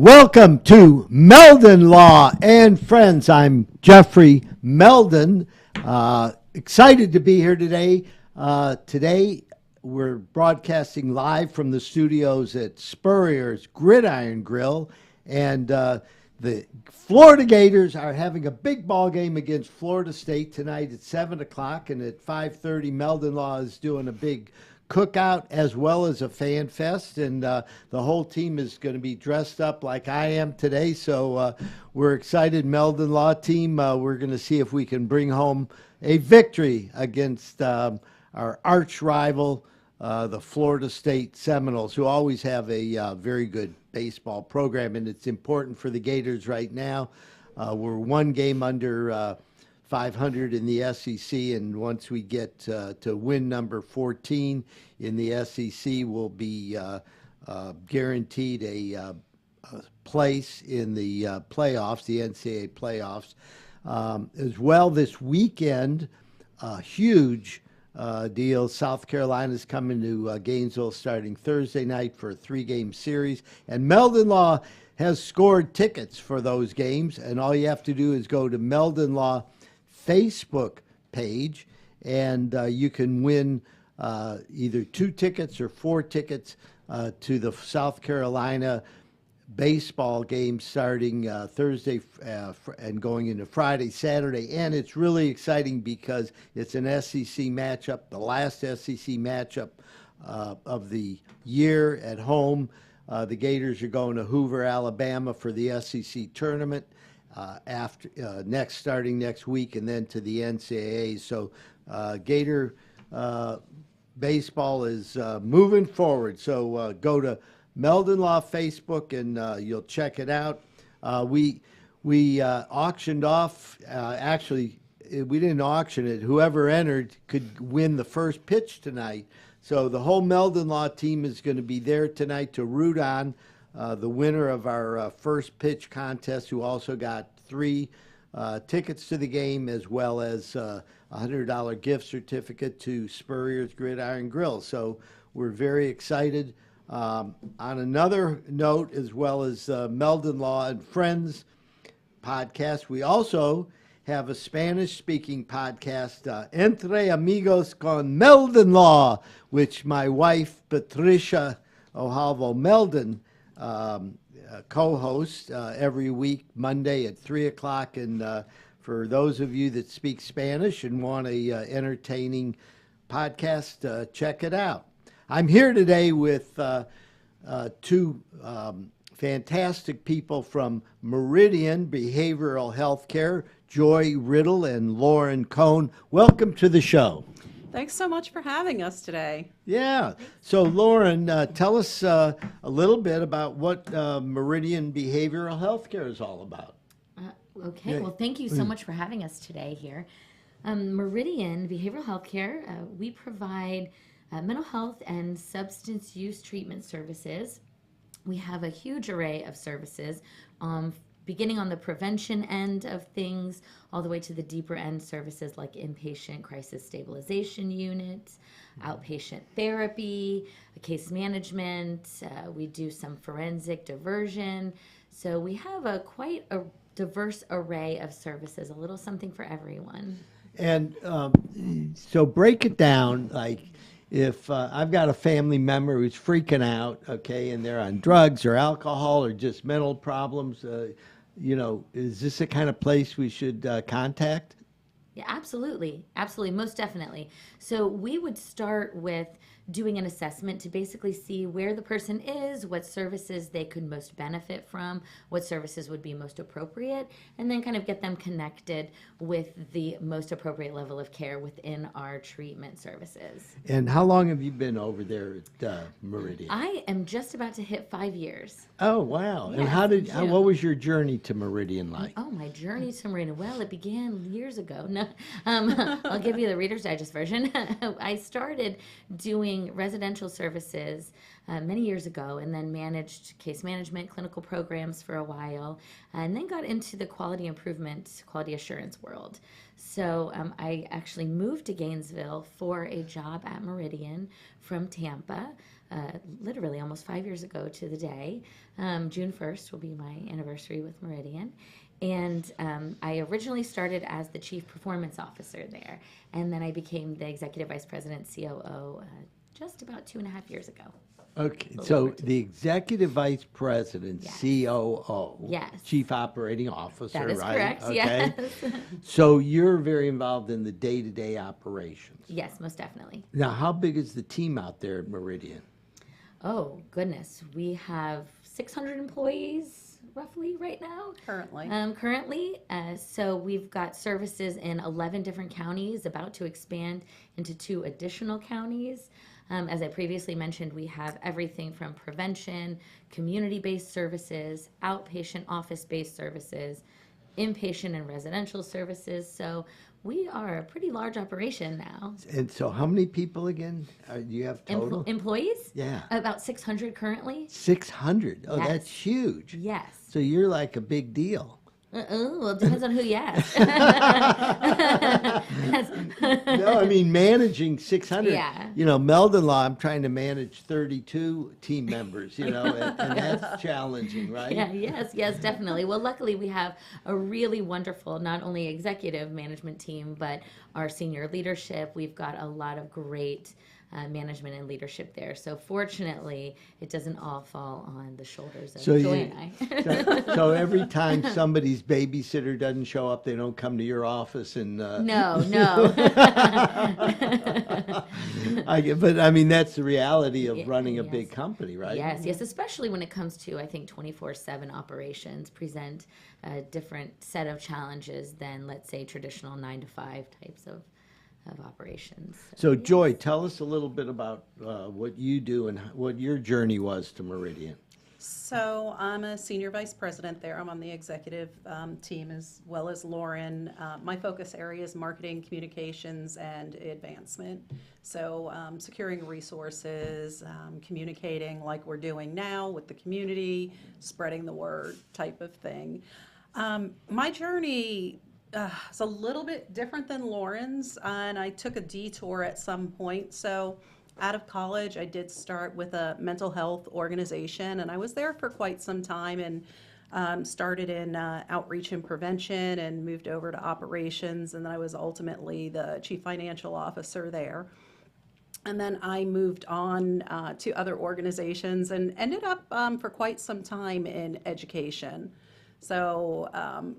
Welcome to Meldon Law and Friends. I'm Jeffrey Meldon. Excited to be here today. Today we're broadcasting live from the studios at Spurrier's Gridiron Grill, and the Florida Gators are having a big ball game against Florida State tonight at 7 o'clock, and at 5:30 Meldon Law is doing a big cookout as well as a fan fest, and the whole team is going to be dressed up like I am today, so we're excited. Meldon Law team, we're going to see if we can bring home a victory against our arch rival, the Florida State Seminoles, who always have a very good baseball program, and it's important for the Gators right now. We're one game under 500 in the SEC, and once we get to win number 14 in the SEC, we'll be guaranteed a place in the playoffs, the NCAA playoffs. As well, this weekend, huge deal. South Carolina's coming to Gainesville starting Thursday night for a 3-game series, and Meldon Law has scored tickets for those games, and all you have to do is go to Meldon Law Facebook page, and you can win either 2 tickets or 4 tickets to the South Carolina baseball game starting Thursday and going into Friday, Saturday. And it's really exciting because it's an SEC matchup, the last SEC matchup of the year at home. The Gators are going to Hoover, Alabama for the SEC tournament starting next week, and then to the NCAA. So Gator baseball is moving forward. So go to Meldon Law Facebook and you'll check it out. We auctioned off, actually we didn't auction it. Whoever entered could win the first pitch tonight. So the whole Meldon Law team is going to be there tonight to root on the winner of our first pitch contest, who also got 3 tickets to the game, as well as a $100 gift certificate to Spurrier's Gridiron Grill. So we're very excited. On another note, as well as Meldon Law and Friends podcast, we also have a Spanish-speaking podcast, Entre Amigos con Meldon Law, which my wife, Patricia Ojalvo Meldon, co-host every week, Monday at 3 o'clock. And for those of you that speak Spanish and want a entertaining podcast, check it out. I'm here today with 2 fantastic people from Meridian Behavioral Healthcare, Joy Riddle and Lauren Cohn. Welcome to the show. Thanks so much for having us today. Yeah. So, Lauren, tell us a little bit about what Meridian Behavioral Healthcare is all about. Okay. Yeah. Well, thank you so much for having us today here. Meridian Behavioral Healthcare, we provide mental health and substance use treatment services. We have a huge array of services, beginning on the prevention end of things, all the way to the deeper end services like inpatient crisis stabilization units, outpatient therapy, case management. We do some forensic diversion. So we have quite a diverse array of services, a little something for everyone. And so break it down, like if I've got a family member who's freaking out, okay, and they're on drugs or alcohol or just mental problems, is this the kind of place we should contact? Yeah, absolutely. Absolutely. Most definitely. So we would start with doing an assessment to basically see where the person is, what services they could most benefit from, what services would be most appropriate, and then kind of get them connected with the most appropriate level of care within our treatment services. And how long have you been over there at Meridian? I am just about to hit 5 years. Oh, wow. Yes, and what was your journey to Meridian like? Oh, my journey to Meridian. Well, it began years ago. No. I'll give you the Reader's Digest version. I started doing residential services many years ago, and then managed case management, clinical programs for a while, and then got into the quality improvement, quality assurance world. So I actually moved to Gainesville for a job at Meridian from Tampa, literally almost 5 years ago to the day. June 1st will be my anniversary with Meridian. And I originally started as the chief performance officer there, and then I became the executive vice president, COO, just about 2.5 years ago. Okay, so the executive vice president, Yes. COO, Yes. chief operating officer, That is right? correct, Okay. yes. So you're very involved in the day-to-day operations. Yes, most definitely. Now, how big is the team out there at Meridian? Oh, goodness. We have 600 employees roughly right now. Currently. So we've got services in 11 different counties, about to expand into 2 additional counties. As I previously mentioned, we have everything from prevention, community-based services, outpatient office-based services, inpatient and residential services. So we are a pretty large operation now. And so how many people again do you have total? Employees? Yeah. About 600 currently. 600. Oh, Yes. that's huge. Yes. So you're like a big deal. Well, it depends on who you ask. No, I mean, managing 600. Yeah. You know, Meldon Law, I'm trying to manage 32 team members, you know, and that's challenging, right? Yeah, yes, definitely. Well, luckily we have a really wonderful, not only executive management team, but our senior leadership. We've got a lot of great management and leadership there. So fortunately, it doesn't all fall on the shoulders of Joy and I. So every time somebody's babysitter doesn't show up, they don't come to your office and. No. But I mean, that's the reality of running a big company, right? Yes, especially when it comes to, I think, 24/7 operations present a different set of challenges than, let's say, traditional 9-to-5 types of operations. So Joy, tell us a little bit about what you do and what your journey was to Meridian. So I'm a senior vice president there. I'm on the executive team as well as Lauren. My focus area is marketing, communications, and advancement. So securing resources, communicating like we're doing now with the community, spreading the word type of thing. My journey is a little bit different than Lauren's, and I took a detour at some point. So out of college, I did start with a mental health organization, and I was there for quite some time, and started in outreach and prevention and moved over to operations, and then I was ultimately the chief financial officer there. And then I moved on to other organizations and ended up for quite some time in education. So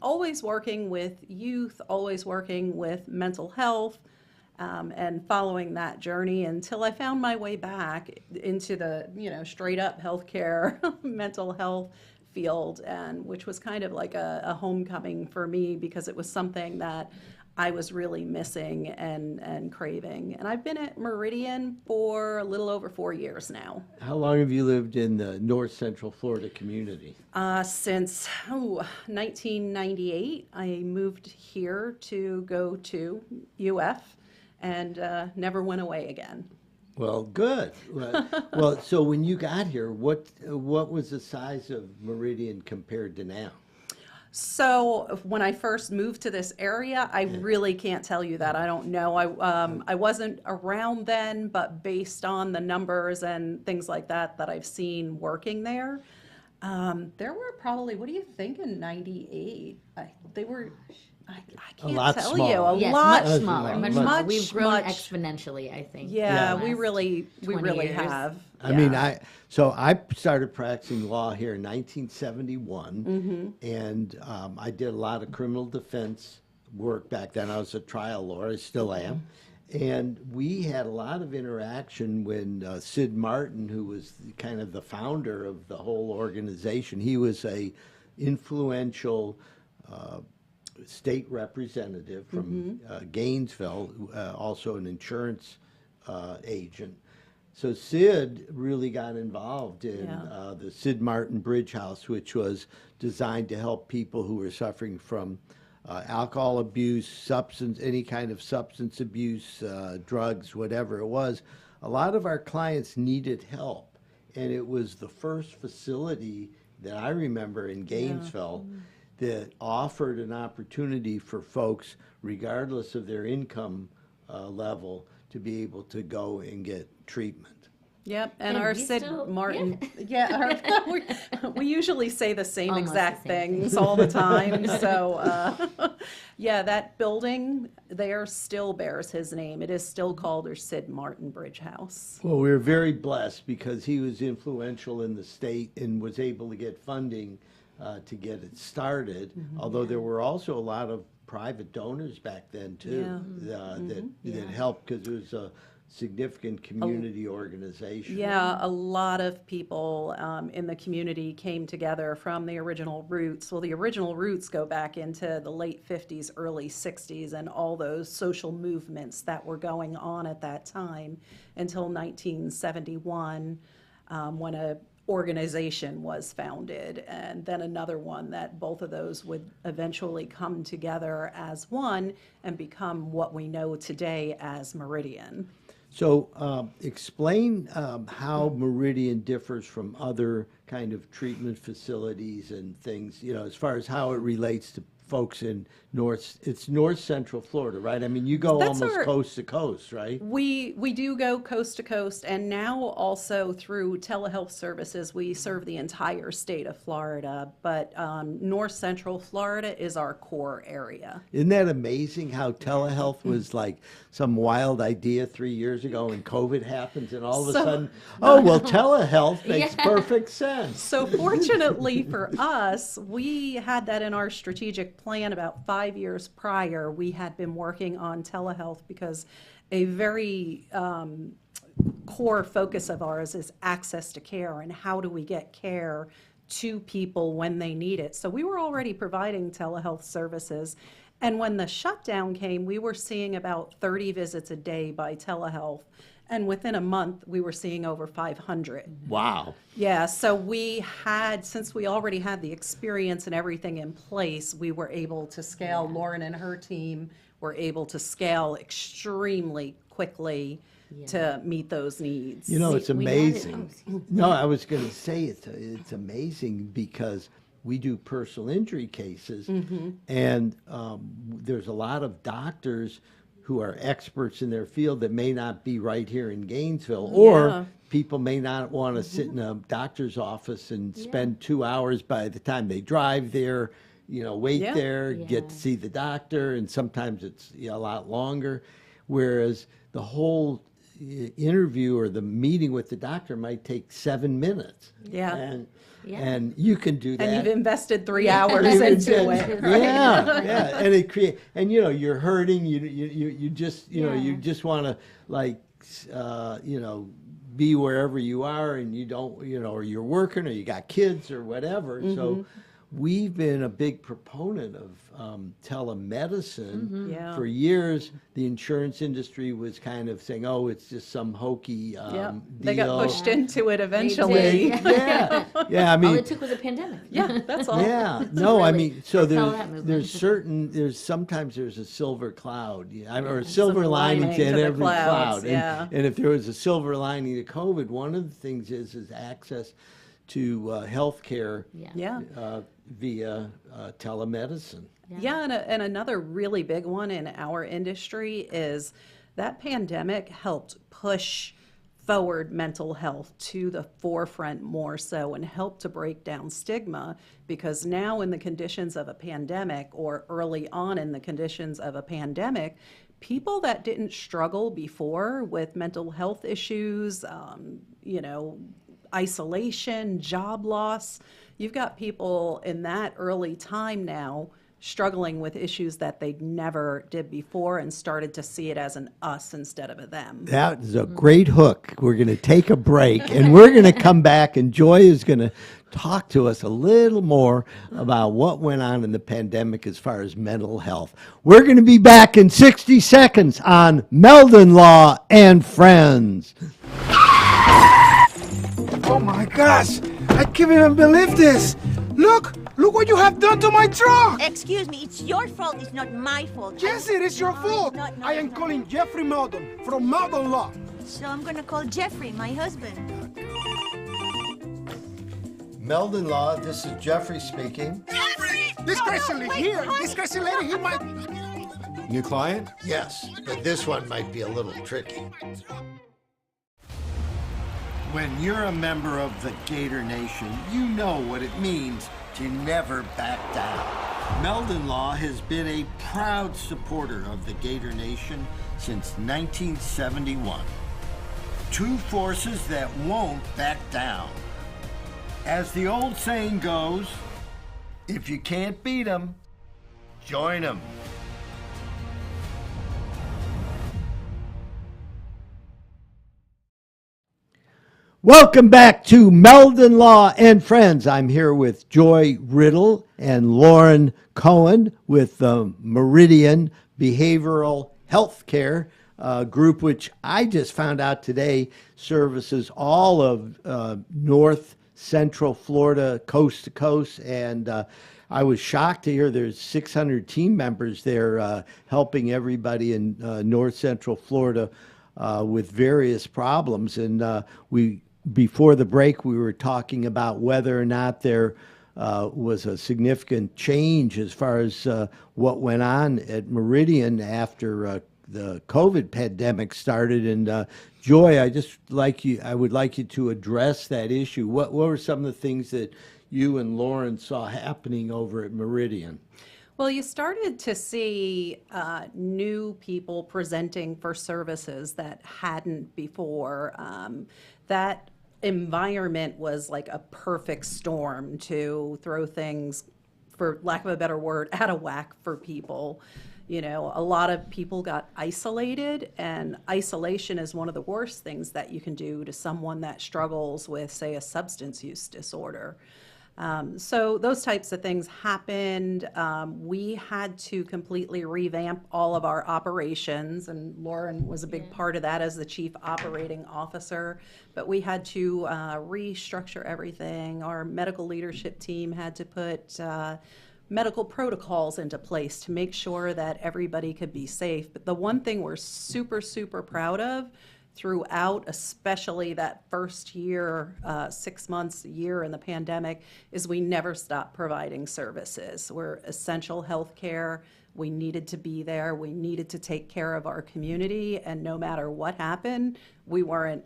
always working with youth, always working with mental health, and following that journey until I found my way back into the, straight up healthcare mental health field, and which was kind of like a homecoming for me because it was something that I was really missing and craving. And I've been at Meridian for a little over 4 years now. How long have you lived in the North Central Florida community? Since 1998, I moved here to go to UF and never went away again. Well, good. Well, so when you got here, what was the size of Meridian compared to now? So when I first moved to this area, I really can't tell you that. I don't know. I wasn't around then, but based on the numbers and things like that I've seen working there, there were probably, what do you think, in 98? They were, I can't tell smaller. you. A Yes, lot much smaller. much, We've grown much- exponentially, I think. Yeah, in the we last really 20 years. have. I mean, I started practicing law here in 1971, and I did a lot of criminal defense work back then. I was a trial lawyer, I still am, and we had a lot of interaction when Sid Martin, who was kind of the founder of the whole organization, he was a influential state representative from Gainesville, also an insurance agent. So Sid really got involved in the Sid Martin Bridge House, which was designed to help people who were suffering from alcohol abuse, any kind of substance abuse, drugs, whatever it was. A lot of our clients needed help, and it was the first facility that I remember in Gainesville that offered an opportunity for folks, regardless of their income level, to be able to go and get treatment. Yep, and And our we Sid still- Martin, we usually say the same Almost exact the same things all the time. So, yeah, that building there still bears his name. It is still called our Sid Martin Bridge House. Well, we were very blessed because he was influential in the state and was able to get funding to get it started. Although there were also a lot of private donors back then too that helped because it was a significant community organization. Yeah, a lot of people in the community came together from the original roots. Well, the original roots go back into the late 50s, early 60s, and all those social movements that were going on at that time until 1971, when a organization was founded, and then another one that both of those would eventually come together as one and become what we know today as Meridian. So explain how Meridian differs from other kind of treatment facilities and things, as far as how it relates to folks in North Central Florida, right? I mean, you go That's almost our- coast to coast, right? We do go coast to coast, and now also through telehealth services, we serve the entire state of Florida, but North Central Florida is our core area. Isn't that amazing how telehealth was like some wild idea 3 years ago and COVID happens and all of a So- sudden, oh, well, telehealth makes Yeah. perfect sense. So fortunately for us, we had that in our strategic plan about 5 years prior. We had been working on telehealth because a very core focus of ours is access to care and how do we get care to people when they need it. So we were already providing telehealth services. And when the shutdown came, we were seeing about 30 visits a day by telehealth. And within a month, we were seeing over 500. Wow. Yeah, so we had, since we already had the experience and everything in place, we were able to scale. Lauren and her team were able to scale extremely quickly to meet those needs. It's We had it- amazing. No, I was going to say it's amazing because we do personal injury cases, and there's a lot of doctors who are experts in their field that may not be right here in Gainesville, or people may not want to sit in a doctor's office and spend 2 hours by the time they drive there, wait there, get to see the doctor, and sometimes it's a lot longer. Whereas the whole interview or the meeting with the doctor might take 7 minutes. Yeah. And you can do that. And you've invested 3 hours You into can- it, right? Yeah, and it create, and you're hurting. You just you just want to be wherever you are, and you don't or you're working or you got kids or whatever. So we've been a big proponent of telemedicine Yeah. for years. The insurance industry was kind of saying, "Oh, it's just some hokey Yep. deal." They got pushed into it did. eventually. Yeah, I All mean, it took was a pandemic. Yeah, that's all. yeah, no, I really mean, so propel that movement. sometimes there's a silver cloud, or a silver lining lining to to the every clouds, cloud. yeah. And if there was a silver lining to COVID, one of the things is access to health care Yeah. via telemedicine. Yeah, and another really big one in our industry is that pandemic helped push forward mental health to the forefront more so and helped to break down stigma, because now in the conditions of a pandemic, or early on in the conditions of a pandemic, people that didn't struggle before with mental health issues, isolation, job loss, you've got people in that early time now struggling with issues that they never did before and started to see it as an us instead of a them. That is a great hook. We're going to take a break, and we're going to come back, and Joy is going to talk to us a little more about what went on in the pandemic as far as mental health. We're going to be back in 60 seconds on Meldon Law and Friends. Oh my gosh, I can't even believe this. Look, Look what you have done to my truck! Excuse me, it's your fault, it's not my fault. Yes, it is your fault! No, I am it's not. calling Jeffrey Meldon from Meldon Law. So I'm gonna call Jeffrey, my husband. Meldon Law, this is Jeffrey speaking. Jeffrey! This crazy lady here! This crazy lady here might... New client? Yes, but this one might be a little tricky. When you're a member of the Gator Nation, you know what it means to never back down. Meldon Law has been a proud supporter of the Gator Nation since 1971. Two forces that won't back down. As the old saying goes, if you can't beat 'em, join 'em. Welcome back to Meldon Law and Friends. I'm here with Joy Riddle and Lauren Cohn with the Meridian Behavioral Healthcare group, which I just found out today services all of North Central Florida, coast to coast, and I was shocked to hear there's 600 team members there helping everybody in North Central Florida with various problems. And before the break, we were talking about whether or not there was a significant change as far as what went on at Meridian after the COVID pandemic started. And Joy, I would like you to address that issue. What were some of the things that you and Lauren saw happening over at Meridian? Well, you started to see new people presenting for services that hadn't before. That environment was like a perfect storm to throw things, for lack of a better word, out of whack for people. You know, a lot of people got isolated, and isolation is one of the worst things that you can do to someone that struggles with, say, a substance use disorder. So those types of things happened. We had to completely revamp all of our operations, and Lauren was a big part of that as the chief operating officer. But we had to restructure everything. Our medical leadership team had to put medical protocols into place to make sure that everybody could be safe. But the one thing we're super, super proud of throughout, especially that first year, 6 months, a year in the pandemic, is we never stopped providing services. We're essential healthcare. We needed to be there. We needed to take care of our community. And no matter what happened, we weren't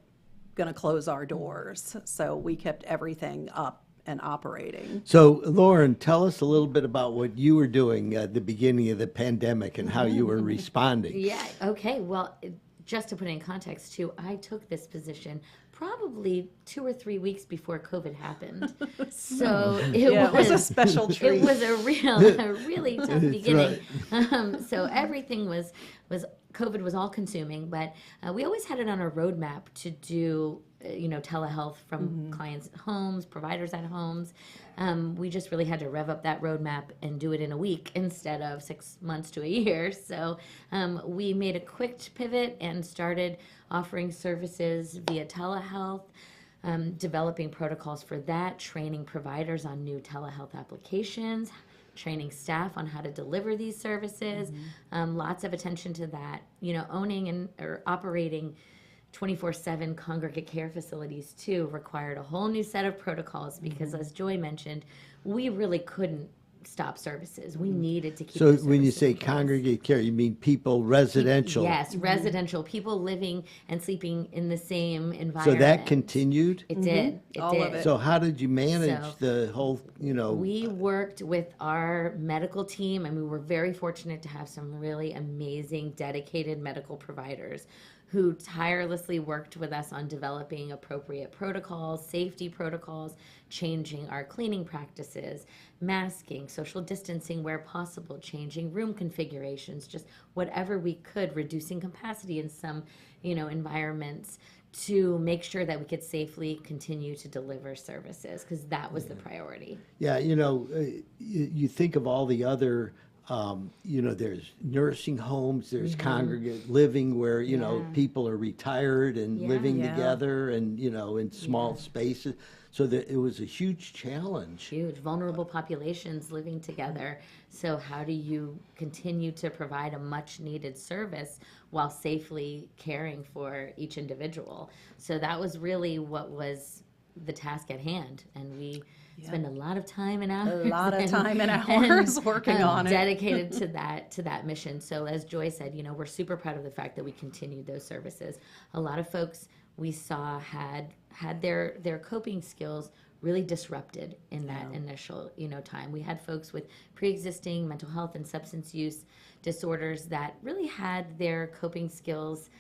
going to close our doors. So we kept everything up and operating. So, Lauren, tell us a little bit about what you were doing at the beginning of the pandemic and how you were responding. Yeah, okay. Well, just to put it in context, too, I took this position probably 2 or 3 weeks before COVID happened. So it was a special treat. It was a really tough beginning. So everything was COVID was all consuming, but we always had it on our roadmap to do telehealth from clients' homes, providers at homes. We just really had to rev up that roadmap and do it in a week instead of 6 months to a year. So we made a quick pivot and started offering services via telehealth, developing protocols for that, training providers on new telehealth applications, training staff on how to deliver these services, lots of attention to that. Owning or operating 24/7 congregate care facilities too required a whole new set of protocols because, as Joy mentioned, we really couldn't stop services. We needed to keep. So the when you services say in place. congregate care, you mean people residential? Yes, residential people living and sleeping in the same So environment. that continued? It did. It All did. of it. So how did you manage So, the whole, We worked with our medical team, and we were very fortunate to have some really amazing, dedicated medical providers who tirelessly worked with us on developing appropriate protocols, safety protocols, changing our cleaning practices, masking, social distancing where possible, changing room configurations, just whatever we could, reducing capacity in some, environments to make sure that we could safely continue to deliver services, because that was the priority. Yeah, you think of all the other there's nursing homes, there's congregate living where, people are retired and living together and, in small spaces. So that it was a huge challenge. Huge, vulnerable populations living together. So how do you continue to provide a much needed service while safely caring for each individual? So that was really what was the task at hand. And we spend a lot of time and hours. Working on it. Dedicated to that mission. So as Joy said, we're super proud of the fact that we continued those services. A lot of folks we saw had their coping skills really disrupted in that initial time. We had folks with pre-existing mental health and substance use disorders that really had their coping skills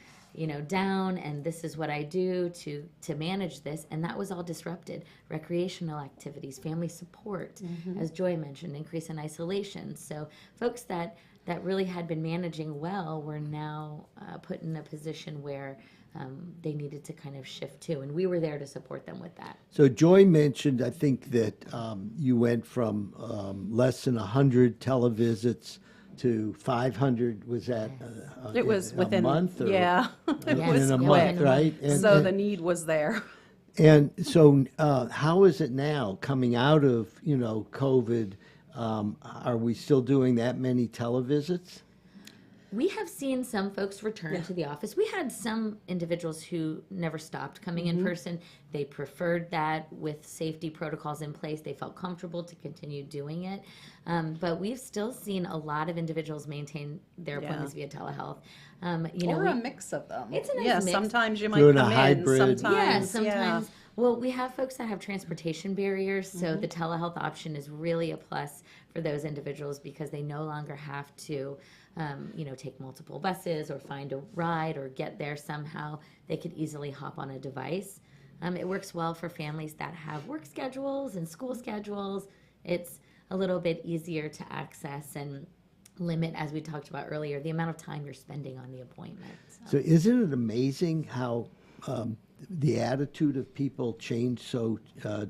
down, and this is what I do to manage this, and that was all disrupted. Recreational activities, family support, as Joy mentioned, increase in isolation. So folks that really had been managing well were now put in a position where they needed to kind of shift too, and we were there to support them with that. So Joy mentioned, I think, that you went from less than 100 televisits to 500. Was that it was within a month? Or it was in a quick. month, right? And, So the need was there. And so how is it now coming out of, COVID? Are we still doing that many televisits? We have seen some folks return to the office. We had some individuals who never stopped coming in person. They preferred that with safety protocols in place. They felt comfortable to continue doing it. But we've still seen a lot of individuals maintain their appointments via telehealth. Or a mix of them. It's a nice mix. Sometimes you might Doing come a hybrid. in. Sometimes. Sometimes. Well, we have folks that have transportation barriers, so the telehealth option is really a plus for those individuals because they no longer have to, take multiple buses or find a ride or get there somehow. They could easily hop on a device. It works well for families that have work schedules and school schedules. It's a little bit easier to access and limit, as we talked about earlier, the amount of time you're spending on the appointment. So isn't it amazing how the attitude of people changed so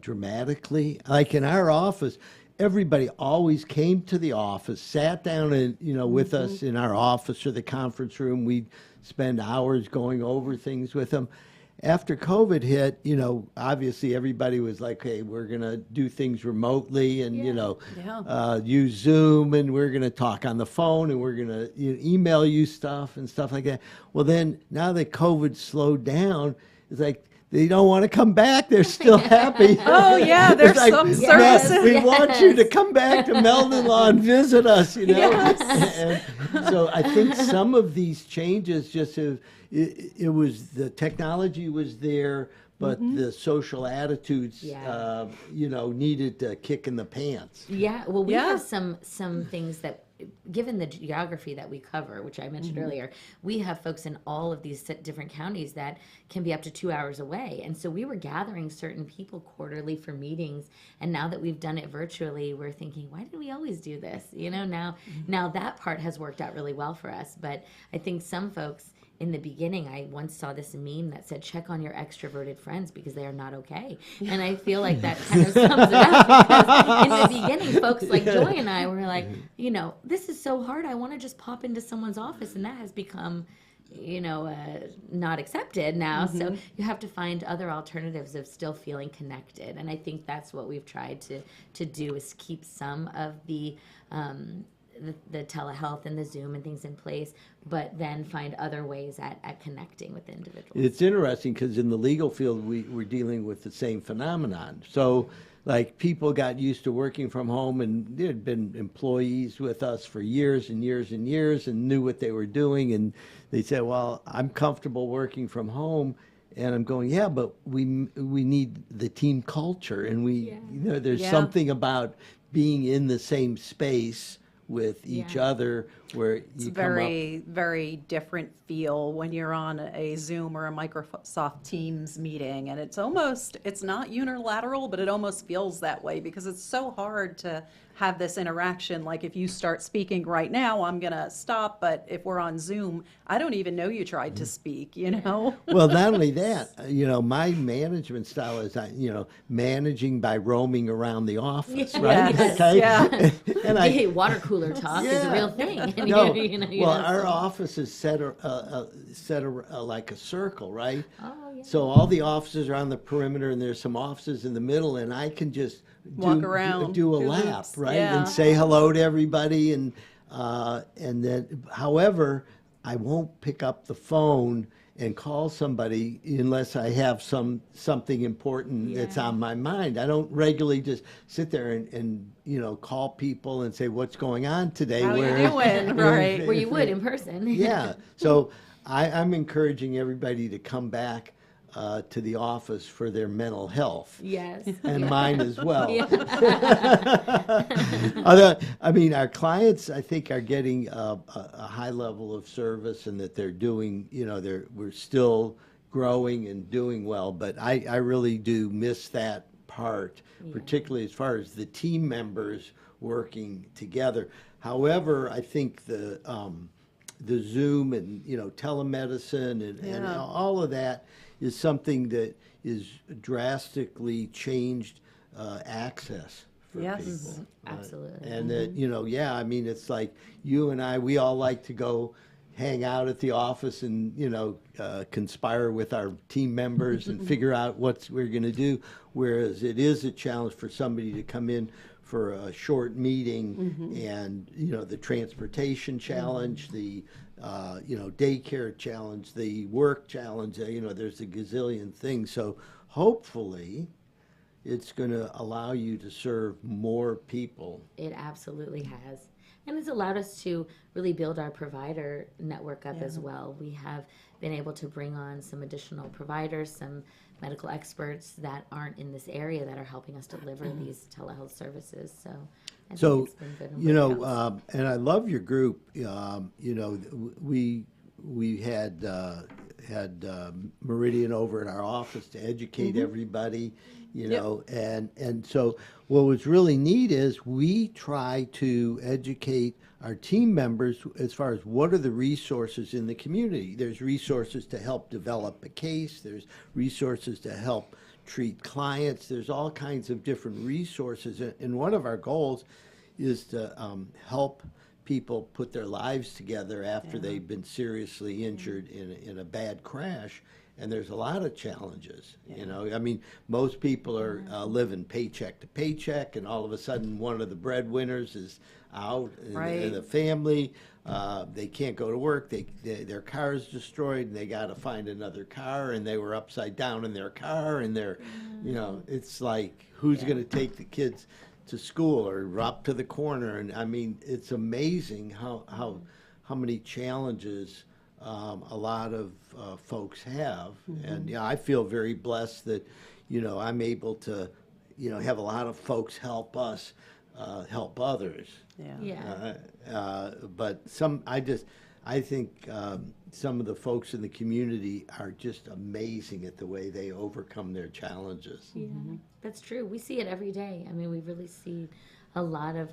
dramatically? Like in our office, everybody always came to the office, sat down and with us in our office or the conference room. We'd spend hours going over things with them. After COVID hit, obviously everybody was like, hey, we're going to do things remotely and, use Zoom, and we're going to talk on the phone, and we're going to email you stuff and stuff like that. Well, then now that COVID slowed down, it's like they don't want to come back. They're still happy. Oh, yeah, there's like, some "Yes, services. we want you to come back to Meldon Law and visit us, And so I think some of these changes just have, it was, the technology was there, but the social attitudes, needed to kick in the pants. Yeah, well, we have some things that, given the geography that we cover, which I mentioned earlier, we have folks in all of these different counties that can be up to 2 hours away. And so we were gathering certain people quarterly for meetings. And now that we've done it virtually, we're thinking, why did we always do this? Now that part has worked out really well for us. But I think some folks, in the beginning, I once saw this meme that said, check on your extroverted friends because they are not okay. And I feel like that kind of sums it up, because in the beginning, folks like Joy and I were like, this is so hard. I want to just pop into someone's office, and that has become, not accepted now. So you have to find other alternatives of still feeling connected. And I think that's what we've tried to do, is keep some of the telehealth and the Zoom and things in place, but then find other ways at connecting with individuals. It's interesting because in the legal field, we're dealing with the same phenomenon. So, like, people got used to working from home, and there had been employees with us for years and years and years and knew what they were doing, and they said, well, I'm comfortable working from home. And I'm going, yeah, but we need the team culture, and there's something about being in the same space with each other where It's you a come up. very, very different feel when you're on a Zoom or a Microsoft Teams meeting, and it's not unilateral, but it almost feels that way because it's so hard to have this interaction. Like if you start speaking right now, I'm gonna stop, but if we're on Zoom, I don't even know you tried to speak, you know? Well, not only that, my management style is, managing by roaming around the office, right? Yes, yeah. And Hey, water cooler talk is a real thing. And No, you well, know, our so- office is set like a circle, right? Oh, yeah. So all the offices are on the perimeter, and there's some offices in the middle, and I can just Walk around, do a do lap, loops, right, yeah. and say hello to everybody, and then, however, I won't pick up the phone and call somebody unless I have something important that's Yeah. on my mind. I don't regularly just sit there and call people and say what's going on today. How you whereas- doing? Right. Where you would in person. Yeah. So I'm encouraging everybody to come back to the office for their mental health. Yes. And mine as well. Yeah. Our clients, I think, are getting a high level of service, and that they're doing, we're still growing and doing well. But I really do miss that part, particularly as far as the team members working together. However, I think the Zoom and telemedicine and Yeah. all of that is something that is drastically changed access for Yes. people. Absolutely. And that, it's like you and I, we all like to go hang out at the office and, conspire with our team members and figure out what we're going to do. Whereas it is a challenge for somebody to come in for a short meeting and, the transportation challenge, the, daycare challenge, the work challenge, there's a gazillion things. So hopefully it's going to allow you to serve more people. It absolutely has. And it's allowed us to really build our provider network up as well. We have been able to bring on some additional providers, some medical experts that aren't in this area that are helping us deliver these telehealth services. So I think it's been good. and worked out. And I love your group. We had Meridian over at our office to educate everybody, and so what was really neat is we try to educate our team members as far as what are the resources in the community. There's resources to help develop a case. There's resources to help treat clients. There's all kinds of different resources. And one of our goals is to help people put their lives together after they've been seriously injured in a bad crash. And there's a lot of challenges, most people are living paycheck to paycheck, and all of a sudden one of the breadwinners is out in the family. They can't go to work. Their car is destroyed, and they got to find another car, and they were upside down in their car, and they're, it's like, who's going to take the kids to school or up to the corner? And it's amazing how many challenges a lot of folks have. And I feel very blessed that I'm able to have a lot of folks help us help others. But I think some of the folks in the community are just amazing at the way they overcome their challenges. Yeah, that's true. We see it every day. We really see a lot of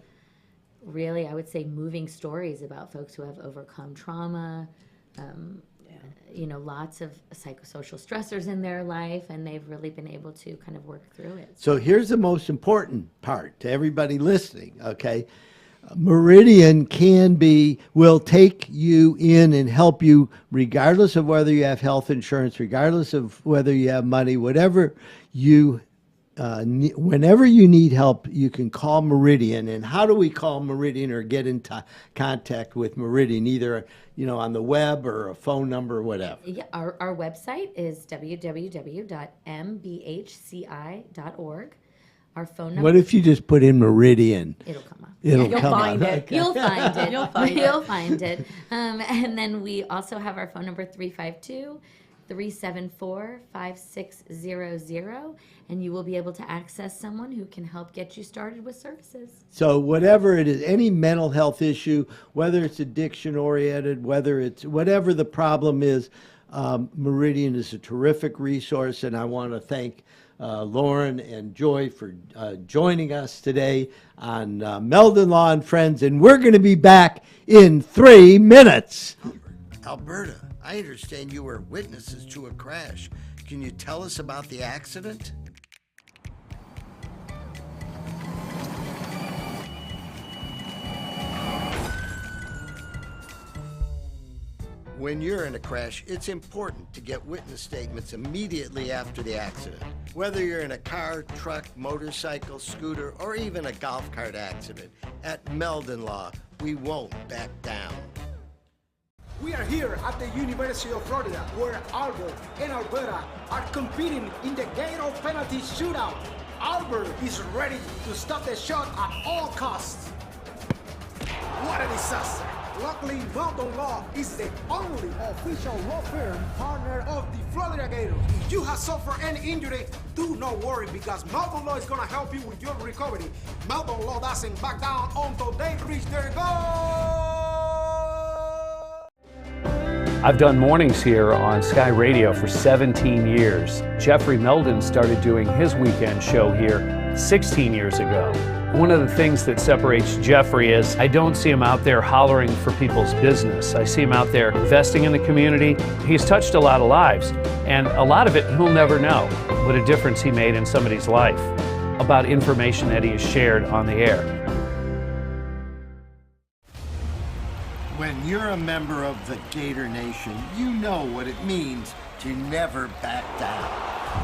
really, I would say, moving stories about folks who have overcome trauma, lots of psychosocial stressors in their life, and they've really been able to kind of work through it. So here's the most important part to everybody listening, okay? Meridian will take you in and help you regardless of whether you have health insurance, regardless of whether you have money, whatever you whenever you need help, you can call Meridian. And how do we call Meridian or get in contact with Meridian, either on the web or a phone number or whatever? Yeah, our website is www.mbhci.org. Our phone number. What if you just put in Meridian? It'll come up. It'll You'll come find up. it. Okay. You'll find it. You'll find it. You'll find it. And then we also have our phone number 352 374-5600, and you will be able to access someone who can help get you started with services. So whatever it is, any mental health issue, whether it's addiction oriented, whether it's whatever the problem is, Meridian is a terrific resource, and I want to thank Lauren and Joy for joining us today on Meldon Law and Friends, and we're going to be back in 3 minutes. Alberta, I understand you were witnesses to a crash. Can you tell us about the accident? When you're in a crash, it's important to get witness statements immediately after the accident. Whether you're in a car, truck, motorcycle, scooter, or even a golf cart accident, at Meldon Law, we won't back down. We are here at the University of Florida, where Albert and Alberta are competing in the Gator penalty shootout. Albert is ready to stop the shot at all costs. What a disaster! Luckily, Meldon Law is the only official law firm partner of the Florida Gators. If you have suffered any injury, do not worry, because Meldon Law is going to help you with your recovery. Meldon Law doesn't back down until they reach their goal. I've done mornings here on Sky Radio for 17 years. Jeffrey Meldon started doing his weekend show here 16 years ago. One of the things that separates Jeffrey is I don't see him out there hollering for people's business. I see him out there investing in the community. He's touched a lot of lives, and a lot of it he'll never know what a difference he made in somebody's life about information that he has shared on the air. When you're a member of the Gator Nation, you know what it means to never back down.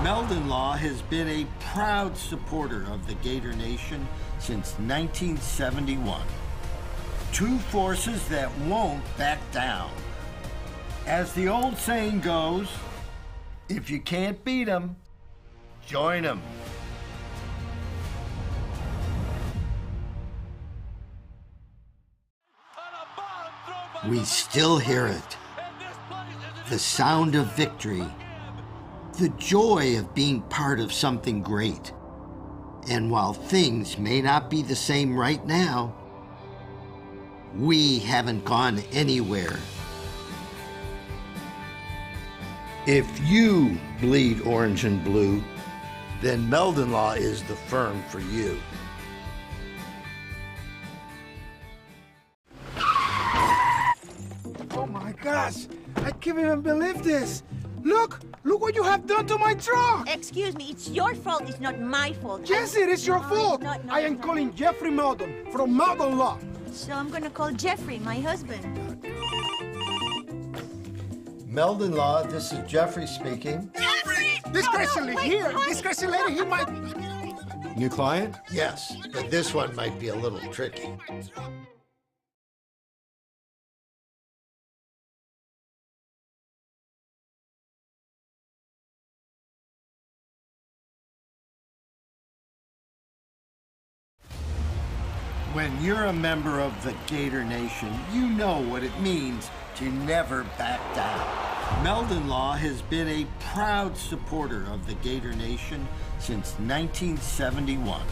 Meldon Law has been a proud supporter of the Gator Nation since 1971. Two forces that won't back down. As the old saying goes, if you can't beat 'em, join 'em. We still hear it. The sound of victory. The joy of being part of something great. And while things may not be the same right now, we haven't gone anywhere. If you bleed orange and blue, then Meldon Law is the firm for you. Oh my gosh, I can't even believe this. Look what you have done to my truck. Excuse me, it's your fault, it's not my fault. Yes, it is your No, fault. it's not, no, I it's am not. calling Jeffrey Meldon from Meldon Law. So I'm gonna call Jeffrey, my husband. Meldon Law, this is Jeffrey speaking. This crazy lady here, this crazy lady, he might... New client? Yes, but this one might be a little tricky. When you're a member of the Gator Nation, you know what it means to never back down. Meldon Law has been a proud supporter of the Gator Nation since 1971.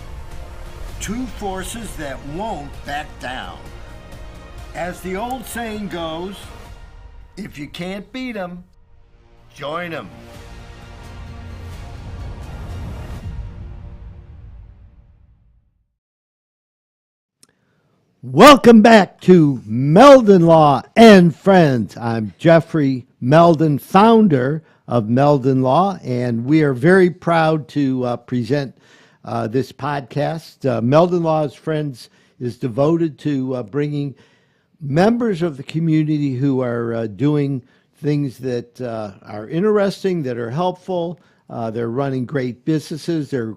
Two forces that won't back down. As the old saying goes, if you can't beat 'em, join 'em. Welcome back to Meldon Law and Friends. I'm Jeffrey Meldon, founder of Meldon Law, and we are very proud to present this podcast. Meldon Law's Friends is devoted to bringing members of the community who are doing things that are interesting, that are helpful. They're running great businesses. They're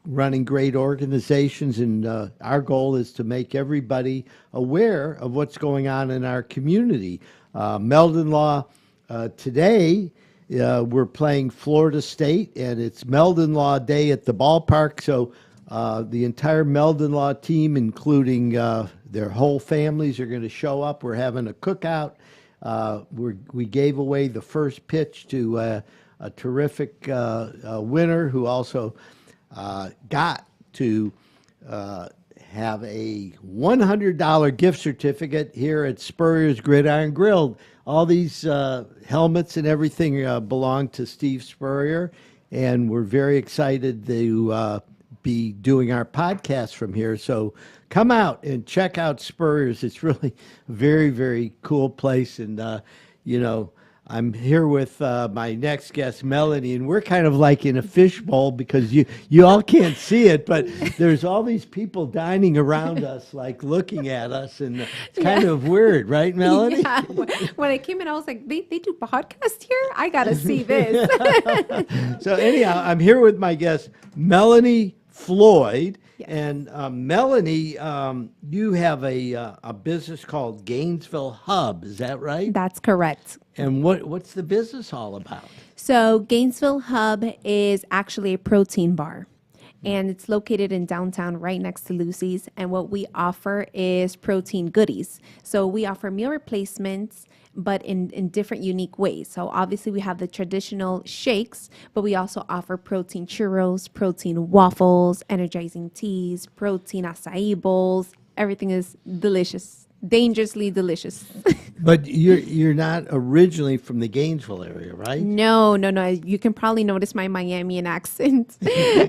running great organizations. And our goal is to make everybody aware of what's going on in our community. Meldon Law, today, we're playing Florida State, and it's Meldon Law Day at the ballpark. So the entire Meldon Law team, including their whole families, are going to show up. We're having a cookout. We gave away the first pitch to a terrific winner who also got to have a $100 gift certificate here at Spurrier's Gridiron Grill. All these helmets and everything belong to Steve Spurrier, and we're very excited to be doing our podcast from here. So come out and check out Spurrier's. It's really a very, very cool place, and I'm here with my next guest, Melanie, and we're kind of like in a fishbowl because you all can't see it, but there's all these people dining around us, like looking at us, and it's kind of weird, right, Melanie? Yeah. When I came in, I was like, they do podcast here? I got to see this. So anyhow, I'm here with my guest, Melanie Floyd. Yes. And Melanie, you have a business called GainZville Hub, is that right? That's correct. And what's the business all about? So GainZville Hub is actually a protein bar, and it's located in downtown right next to Lucy's. And what we offer is protein goodies. So we offer meal replacements, but in different unique ways. So obviously we have the traditional shakes, but we also offer protein churros, protein waffles, energizing teas, protein acai bowls. Everything is delicious, dangerously delicious. But you're not originally from the Gainesville area, right? No. You can probably notice my Miamian accent.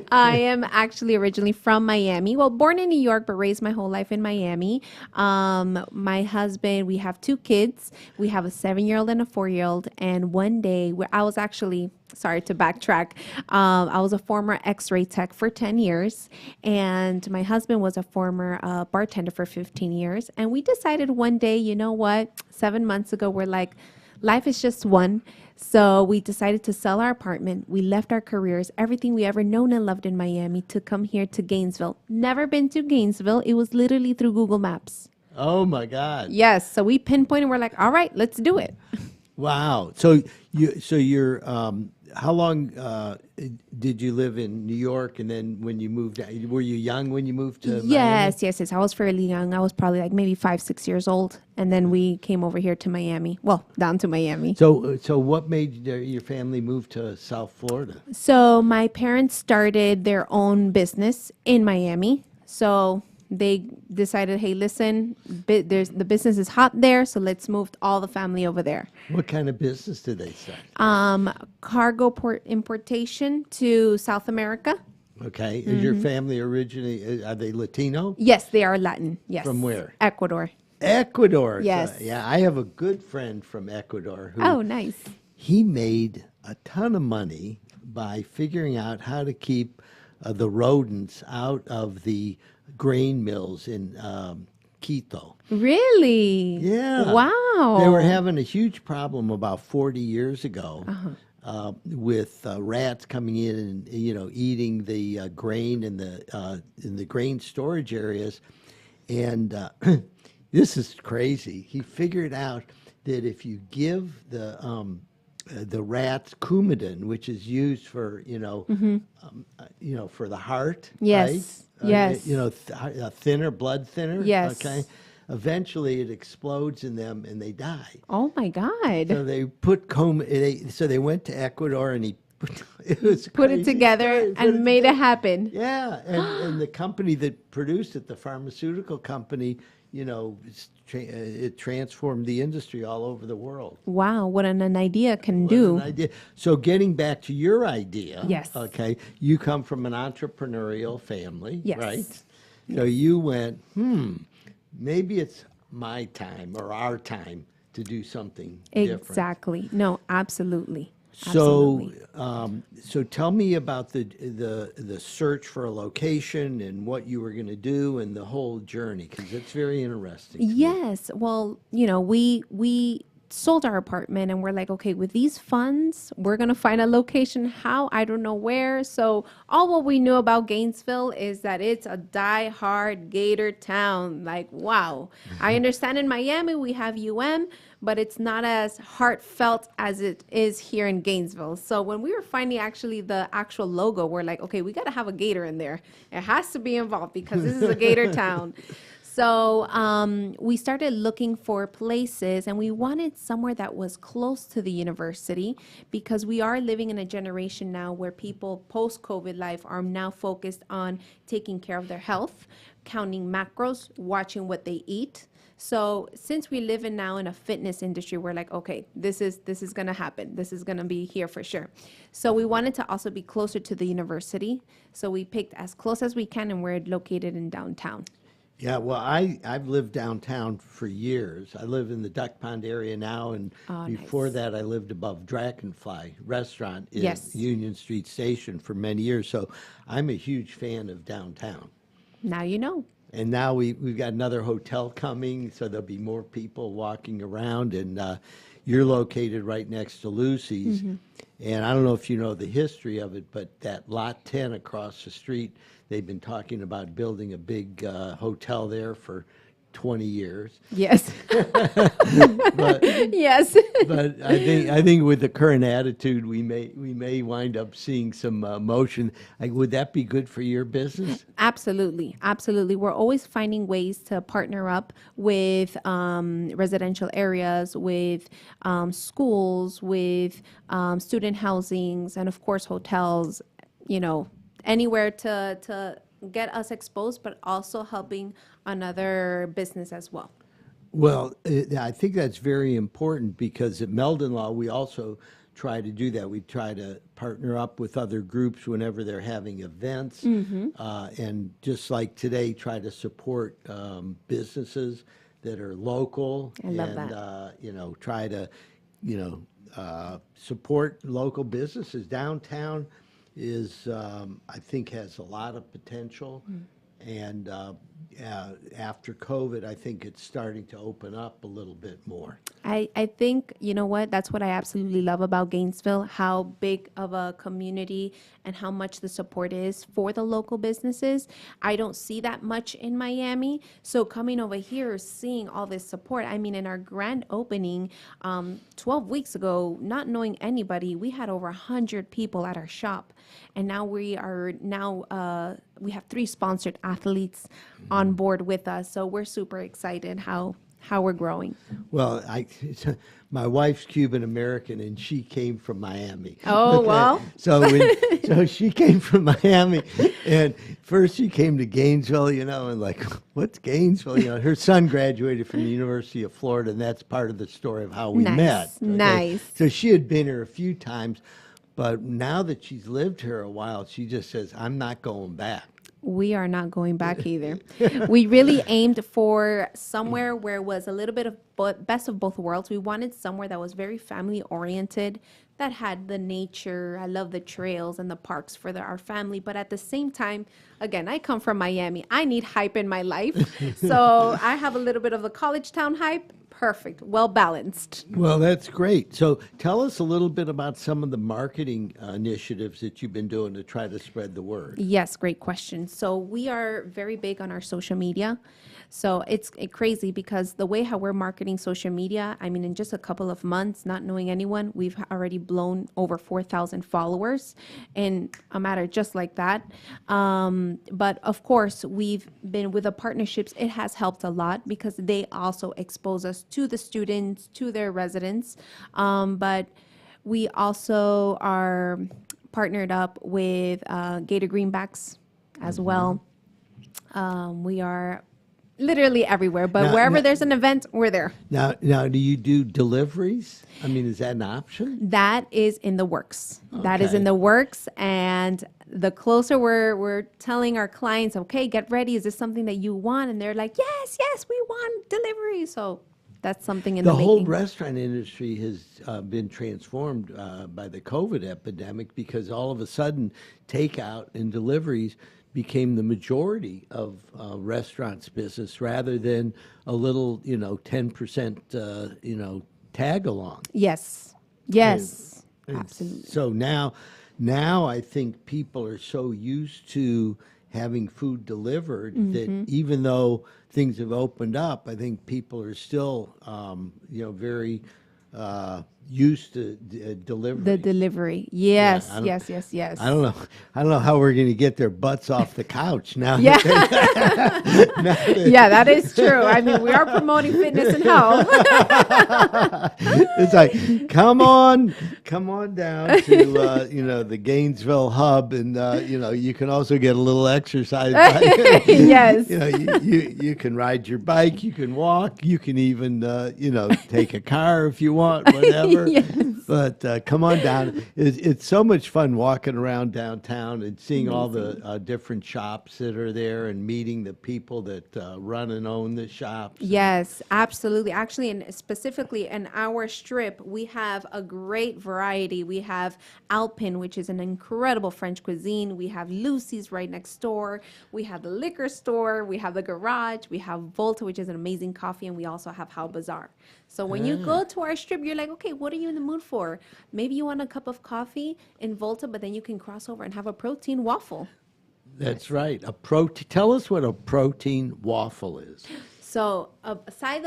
I am actually originally from Miami. Well, born in New York, but raised my whole life in Miami. My husband, we have 2 kids. We have a 7-year-old and a 4-year-old. And one day, I was actually, sorry to backtrack, I was a former x-ray tech for 10 years. And my husband was a former bartender for 15 years. And we decided one day, you know what? 7 months ago, we're like, life is just one. So we decided to sell our apartment. We left our careers, everything we ever known and loved in Miami, to come here to Gainesville. Never been to Gainesville. It was literally through Google Maps. Oh my God. Yes. So we pinpointed, we're like, all right, let's do it. Wow. So you're how long did you live in New York, and then when you moved, were you young when you moved to Miami? Yes. I was fairly young. I was probably like maybe 5-6 years old, and then we came over here to Miami. Well, down to Miami. So what made your family move to South Florida? So my parents started their own business in Miami. So they decided, hey, listen, the business is hot there, so let's move all the family over there. What kind of business did they start? Cargo importation to South America. Okay. Is your family originally, are they Latino? Yes, they are Latin. Yes. From where? Ecuador. Ecuador. Yes. Yeah, I have a good friend from Ecuador who Oh, nice. he made a ton of money by figuring out how to keep the rodents out of the grain mills in Quito. Really? Yeah. Wow. They were having a huge problem about 40 years ago with rats coming in and eating the grain in the grain storage areas, and this is crazy. He figured out that if you give the rats Coumadin, which is used for for the heart, Yes. right? Yes. A thinner, blood thinner. Yes. Okay. Eventually, it explodes in them and they die. Oh my God. So they put so they went to Ecuador and he put it Put it together and made it happen. Yeah, and the company that produced it, the pharmaceutical company, it transformed the industry all over the world. Wow, what an idea can What do. an idea. So getting back to your idea. Yes. Okay, you come from an entrepreneurial family, Yes. right? So you went, maybe it's my time or our time to do something different. Exactly. No, absolutely. So, Absolutely. so tell me about the search for a location and what you were going to do and the whole journey, because it's very interesting. to me. Yes. Well, we sold our apartment and we're like, okay, with these funds, we're going to find a location. How? I don't know where. So all what we knew about Gainesville is that it's a die-hard Gator town. Like, wow. I understand in Miami we have but it's not as heartfelt as it is here in Gainesville. So when we were finding actually the actual logo, we're like, okay, we got to have a gator in there. It has to be involved because this is a gator town. So we started looking for places, and we wanted somewhere that was close to the university, because we are living in a generation now where people post-COVID life are now focused on taking care of their health, counting macros, watching what they eat. So since we live now in a fitness industry, we're like, okay, this is going to happen. This is going to be here for sure. So we wanted to also be closer to the university. So we picked as close as we can, and we're located in downtown. Yeah, well, I've lived downtown for years. I live in the Duck Pond area now, and before nice. that, I lived above Dragonfly Restaurant in Yes. Union Street Station for many years. So I'm a huge fan of downtown. Now you know. And now we've got another hotel coming, so there'll be more people walking around. And you're located right next to Lucy's. And I don't know if you know the history of it, but that Lot 10 across the street, they've been talking about building a big hotel there for 20 years. Yes. But, Yes. but I think with the current attitude, we may wind up seeing some motion. Like, would that be good for your business? Absolutely. Absolutely. We're always finding ways to partner up with residential areas, with schools, with student housings, and of course, hotels, anywhere to get us exposed, but also helping another business as well. Well, I think that's very important, because at Meldon Law, we also try to do that. We try to partner up with other groups whenever they're having events, and just like today, try to support businesses that are local. I love and, that. Try to, support local businesses. Downtown is, I think, has a lot of potential. And after COVID, I think it's starting to open up a little bit more. I think, you know what, that's what I absolutely love about GainZville, how big of a community and how much the support is for the local businesses. I don't see that much in Miami. So coming over here, seeing all this support, I mean, in our grand opening 12 weeks ago, not knowing anybody, we had over 100 people at our shop. And now we have 3 sponsored athletes on board with us. So we're super excited how we're growing. Well, my wife's Cuban American, and she came from Miami. Oh, well. So she came from Miami, and first she came to GainZville, and like, what's GainZville? Her son graduated from the University of Florida, and that's part of the story of how we met. Okay? Nice. So she had been here a few times, but now that she's lived here a while, she just says, I'm not going back. We are not going back either. We really aimed for somewhere where it was a little bit of best of both worlds. We wanted somewhere that was very family oriented, that had the nature. I love the trails and the parks for our family. But at the same time, again, I come from Miami. I need hype in my life. So I have a little bit of the college town hype. Perfect. Well balanced. Well, that's great. So tell us a little bit about some of the marketing initiatives that you've been doing to try to spread the word. Yes, great question. So we are very big on our social media. So it's crazy because the way how we're marketing social media, I mean, in just a couple of months, not knowing anyone, we've already blown over 4,000 followers in a matter just like that. But of course, we've been with the partnerships. It has helped a lot because they also expose us to the students, to their residents. But we also are partnered up with Gator Greenbacks as well. We are literally everywhere, but wherever there's an event, we're there. Now, do you do deliveries? I mean, is that an option? That is in the works. Okay. That is in the works, and the closer we're telling our clients, okay, get ready. Is this something that you want? And they're like, yes, we want delivery. So that's something in the whole making. restaurant industry has been transformed by the COVID epidemic, because all of a sudden takeout and deliveries became the majority of restaurants' business, rather than a little, 10%, tag along. Yes, absolutely. So now I think people are so used to having food delivered that even though things have opened up, I think people are still, very used to deliver. The delivery. Yes, I don't- yes. I don't know how we're going to get their butts off the couch now. Yeah. that Yeah, that is true. I mean, we are promoting fitness and health. it's like, come on down to the GainZville Hub, and you can also get a little exercise. Yes. You can ride your bike, you can walk, you can even take a car if you want, whatever. Yes. But come on down. It's so much fun walking around downtown and seeing all the different shops that are there and meeting the people that run and own the shops. Yes, absolutely. Actually, and specifically in our strip, we have a great variety. We have Alpin, which is an incredible French cuisine. We have Lucy's right next door. We have the liquor store. We have the garage. We have Volta, which is an amazing coffee. And we also have How Bazaar. So when you go to our strip, you're like, okay, what are you in the mood for? Maybe you want a cup of coffee in Volta, but then you can cross over and have a protein waffle. That's right. Tell us what a protein waffle is. So aside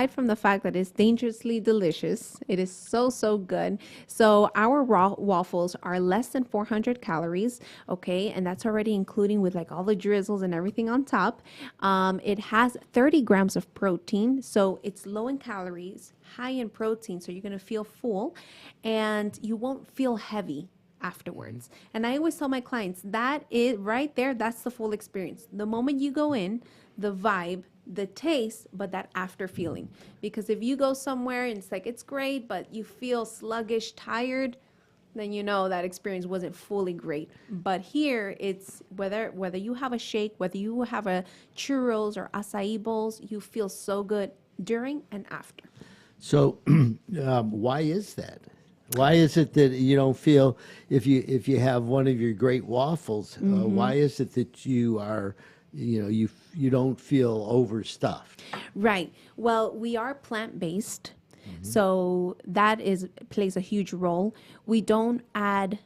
from the fact that it's dangerously delicious, it is so good. So our raw waffles are less than 400 calories, okay, and that's already including with like all the drizzles and everything on top. It has 30 grams of protein, so it's low in calories, high in protein, so you're gonna feel full, and you won't feel heavy afterwards. And I always tell my clients that is right there, that's the full experience. The moment you go in, the vibe, the taste, but that after feeling. Because if you go somewhere and it's like it's great, but you feel sluggish, tired, then you know that experience wasn't fully great. But here it's whether you have a shake, whether you have a churros or acai bowls, you feel so good during and after. So why is that? Why is it that you don't feel if you have one of your great waffles? Why is it that you are you don't feel overstuffed? Right. Well, we are plant-based, so that plays a huge role. We don't add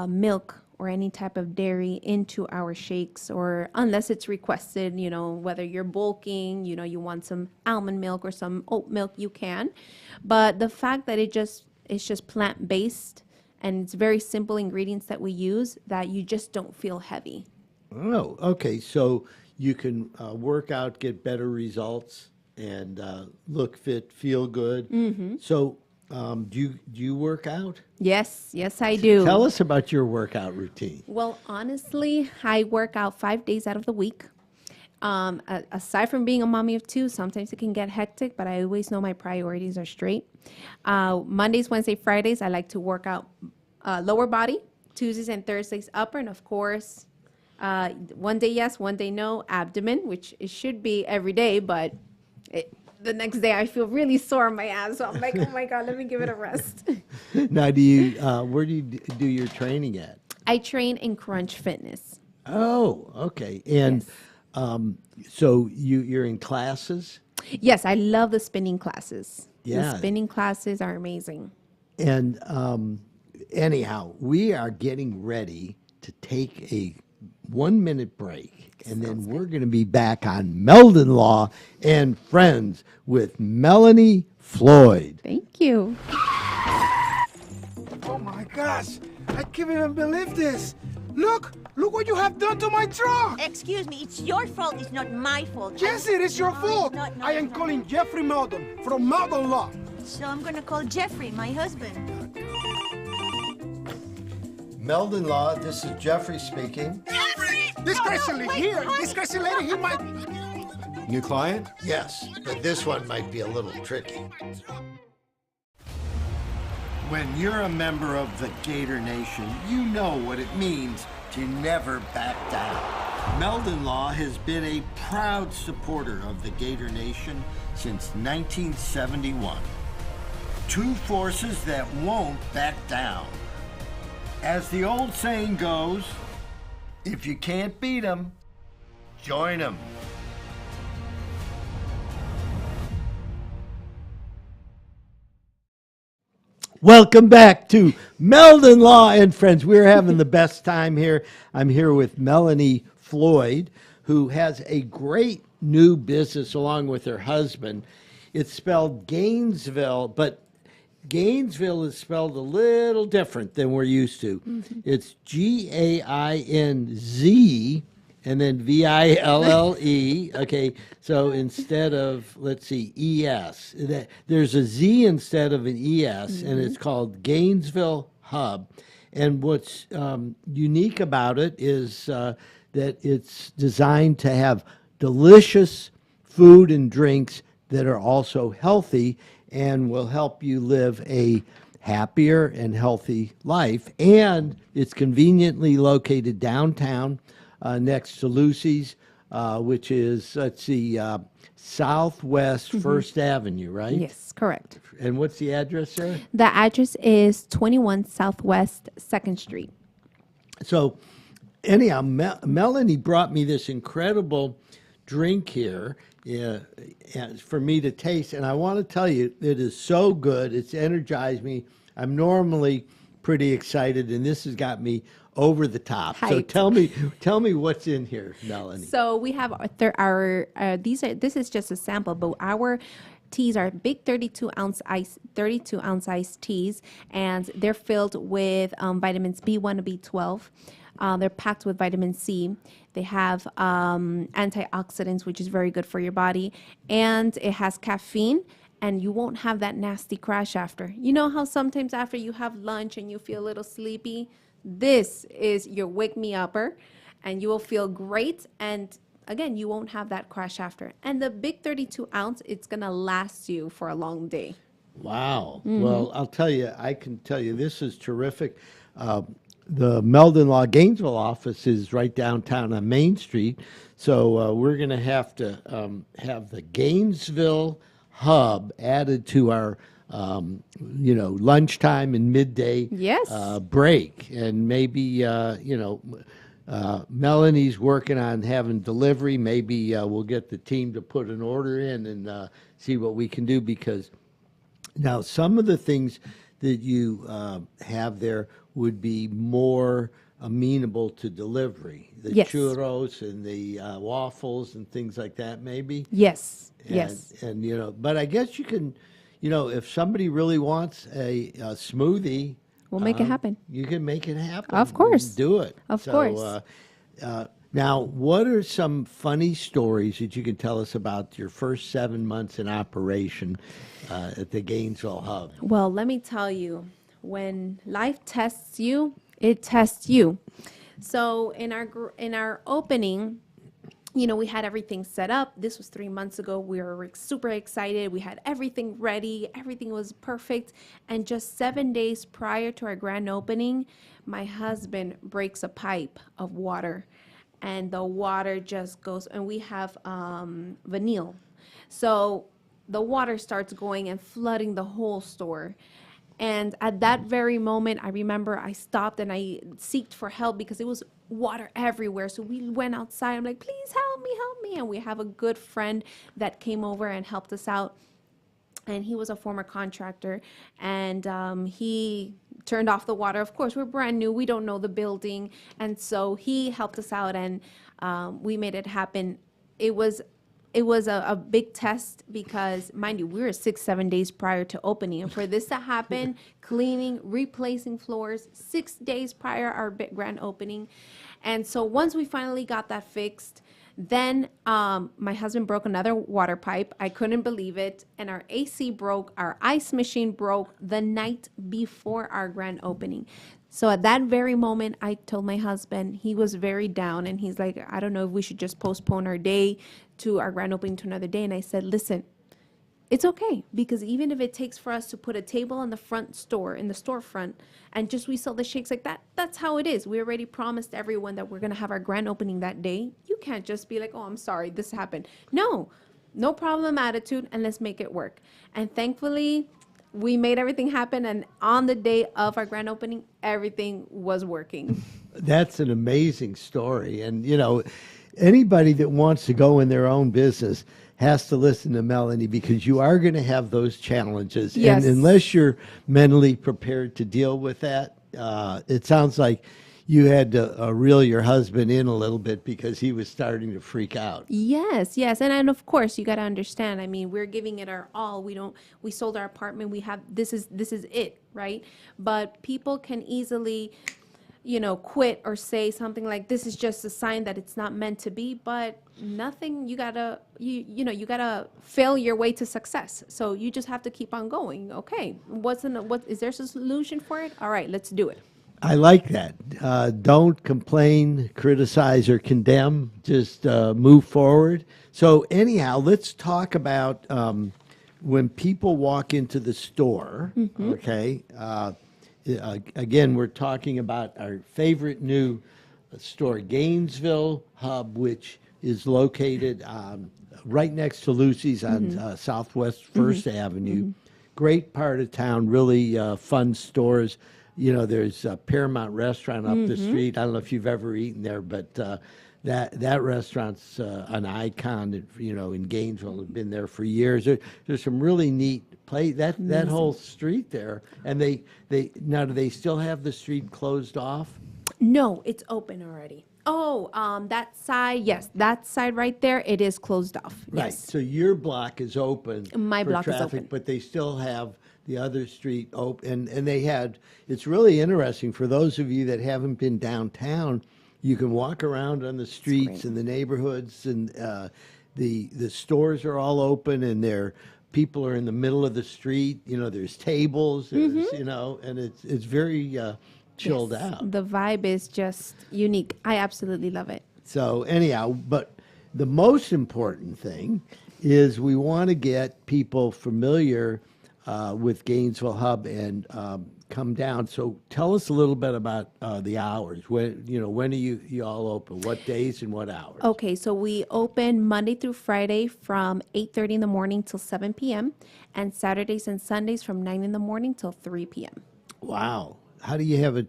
milk or any type of dairy into our shakes, or unless it's requested, whether you're bulking, you want some almond milk or some oat milk, you can. But the fact that it's just plant-based and it's very simple ingredients that we use, that you just don't feel heavy. Oh, okay. So you can work out, get better results, and look fit, feel good. Mm-hmm. So do you work out? Yes, I do. Tell us about your workout routine. Well, honestly, I work out 5 days out of the week. Aside from being a mommy of two, sometimes it can get hectic, but I always know my priorities are straight. Mondays, Wednesdays, Fridays, I like to work out lower body. Tuesdays and Thursdays, upper, and of course, one day yes, one day no, abdomen, which it should be every day, but the next day I feel really sore on my abs, so I'm like, oh my God, let me give it a rest. Now, where do you do your training at? I train in Crunch Fitness. Oh, okay. And so you're in classes? Yes, I love the spinning classes. Yeah. The spinning classes are amazing. And anyhow, we are getting ready to take a 1-minute break, and then we're going to be back on Meldon Law and Friends with Melanie Floyd. Thank you. Oh my gosh, I can't even believe this. Look what you have done to my truck. Excuse me, it's your fault, it's not my fault. Yes, it is your No, fault. it's not, no, I am it's not. calling Jeffrey Meldon from Meldon Law. So I'm gonna call Jeffrey, my husband. Meldon Law, this is Jeffrey speaking. This crazy lady here, this crazy lady, he might... New client? Yes, but this one might be a little tricky. When you're a member of the Gator Nation, you know what it means to never back down. Meldon Law has been a proud supporter of the Gator Nation since 1971. Two forces that won't back down. As the old saying goes, if you can't beat 'em, join 'em. Welcome back to Meldon Law and Friends. We're having the best time here. I'm here with Melanie Floyd, who has a great new business along with her husband. It's spelled GainZville, but Gainesville is spelled a little different than we're used to. It's Gainz and then Ville. Okay, so instead of, let's see, ES, there's a Z instead of an ES, and it's called GainZville Hub. And what's unique about it is that it's designed to have delicious food and drinks that are also healthy and will help you live a happier and healthy life. And it's conveniently located downtown next to Lucy's, which is, let's see, Southwest First Avenue, right? Yes, correct. And what's the address there? The address is 21 Southwest 2nd Street. So anyhow, Melanie brought me this incredible drink here for me to taste, and I want to tell you, it is so good. It's energized me. I'm normally pretty excited, and this has got me over the top. So Hyped. tell me what's in here, Melanie. So we have this is just a sample, but our teas are big 32 ounce iced teas, and they're filled with vitamins B1 and B12. They're packed with vitamin C. They have antioxidants, which is very good for your body, and it has caffeine, and you won't have that nasty crash after. You know how sometimes after you have lunch and you feel a little sleepy? This is your wake me upper, and you will feel great, and again, you won't have that crash after. And the big 32 ounce, it's gonna last you for a long day. Wow. Well, I can tell you, this is terrific. The Meldon Law Gainesville office is right downtown on Main Street, so we're going to have the GainZville Hub added to our, lunchtime and midday break, and maybe Melanie's working on having delivery. Maybe we'll get the team to put an order in and see what we can do, because now some of the things that you have there would be more amenable to delivery. The churros and the waffles and things like that, maybe? Yes, And, but I guess you can, if somebody really wants a smoothie, we'll make it happen. You can make it happen. Of course. Do it. Of course. Now, what are some funny stories that you can tell us about your first 7 months in operation at the GainZville Hub? Well, let me tell you, when life tests you, it tests you. So in our opening, we had everything set up. This was 3 months ago. We were super excited. We had everything ready. Everything was perfect. And just 7 days prior to our grand opening, my husband breaks a pipe of water, and the water just goes, and we have vanille. So the water starts going and flooding the whole store. And at that very moment, I remember I stopped and I sought for help because it was water everywhere. So we went outside. I'm like, please help me. And we have a good friend that came over and helped us out. And he was a former contractor. And he turned off the water. Of course, we're brand new. We don't know the building. And so he helped us out, and we made it happen. It was a big test because, mind you, we were 6-7 days prior to opening. And for this to happen, cleaning, replacing floors, 6 days prior our grand opening. And so once we finally got that fixed, then my husband broke another water pipe. I couldn't believe it. And our AC broke, our ice machine broke the night before our grand opening. So at that very moment, I told my husband, he was very down, and he's like, I don't know if we should just postpone our day to our grand opening to another day. And I said, listen, it's okay, because even if it takes for us to put a table in the storefront, and just we sell the shakes like that, that's how it is. We already promised everyone that we're going to have our grand opening that day. You can't just be like, oh, I'm sorry, this happened. No problem attitude, and let's make it work. And thankfully, we made everything happen, and on the day of our grand opening, everything was working. That's an amazing story. And, anybody that wants to go in their own business has to listen to Melanie, because you are going to have those challenges. Yes. And unless you're mentally prepared to deal with that, it sounds like you had to reel your husband in a little bit because he was starting to freak out. Yes, yes. And of course you got to understand. I mean, we're giving it our all. We sold our apartment. We have, this is it, right? But people can easily, quit or say something like, this is just a sign that it's not meant to be, but nothing, you gotta fail your way to success. So you just have to keep on going. Okay. What is there a solution for it? All right, let's do it. I like that. Don't complain, criticize, or condemn. Just move forward. So anyhow, let's talk about when people walk into the store, okay? Again, we're talking about our favorite new store, GainZville Hub, which is located right next to Lucy's on Southwest First Avenue. Great part of town, really fun stores. There's a Paramount restaurant up the street. I don't know if you've ever eaten there, but that restaurant's an icon. In Gainesville, have been there for years. There's some really neat place. That whole street there, and they now, do they still have the street closed off? No, it's open already. Oh, that side, yes, that side right there, it is closed off. Right. Yes. So your block is open. My for block is traffic, open. but they still have the other street open, and they had. It's really interesting for those of you that haven't been downtown. You can walk around on the streets and the neighborhoods, and the stores are all open, and people are in the middle of the street. There's tables, there's, and it's very chilled out. The vibe is just unique. I absolutely love it. So anyhow, but the most important thing is we want to get people familiar with GainZville Hub and come down. So tell us a little bit about the hours. When are you all open? What days and what hours? Okay, so we open Monday through Friday from 8:30 in the morning till 7 p.m. and Saturdays and Sundays from 9 in the morning till 3 p.m. Wow. How do you have a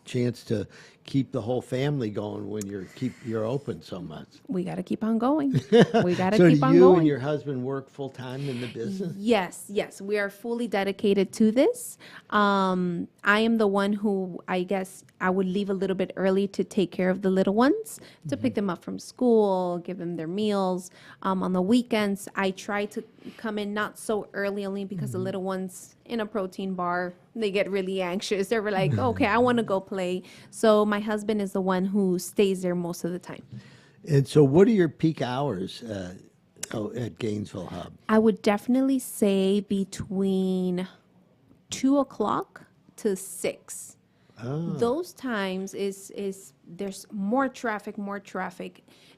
chance to keep the whole family going when you're open so much? We got to keep on going. We got to So keep do on you going. and your husband work full time in the business? Yes, we are fully dedicated to this. I am the one who, I guess, I would leave a little bit early to take care of the little ones, to pick them up from school, give them their meals. On the weekends, I try to come in not so early, only because the little ones in a protein bar, they get really anxious. They're like, okay, I want to go play. So my husband is the one who stays there most of the time. And so what are your peak hours at GainZville Hub? I would definitely say between 2 o'clock to 6. Those times is there's more traffic.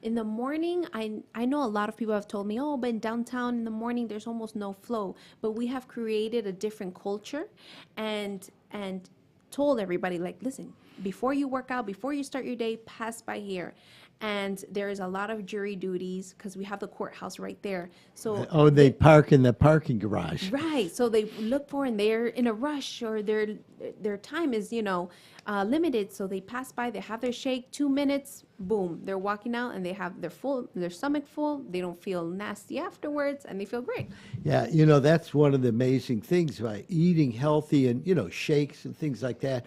In the morning, I know a lot of people have told me, oh, but in downtown in the morning, there's almost no flow. But we have created a different culture and told everybody, like, listen, before you work out, before you start your day, pass by here. And there is a lot of jury duties because we have the courthouse right there. So they park in the parking garage. right. So they look for, and they're in a rush, or their time is limited. So they pass by, they have their shake, 2 minutes, boom, they're walking out, and they have their stomach full. They don't feel nasty afterwards, and they feel great. Yeah, that's one of the amazing things by eating healthy and shakes and things like that.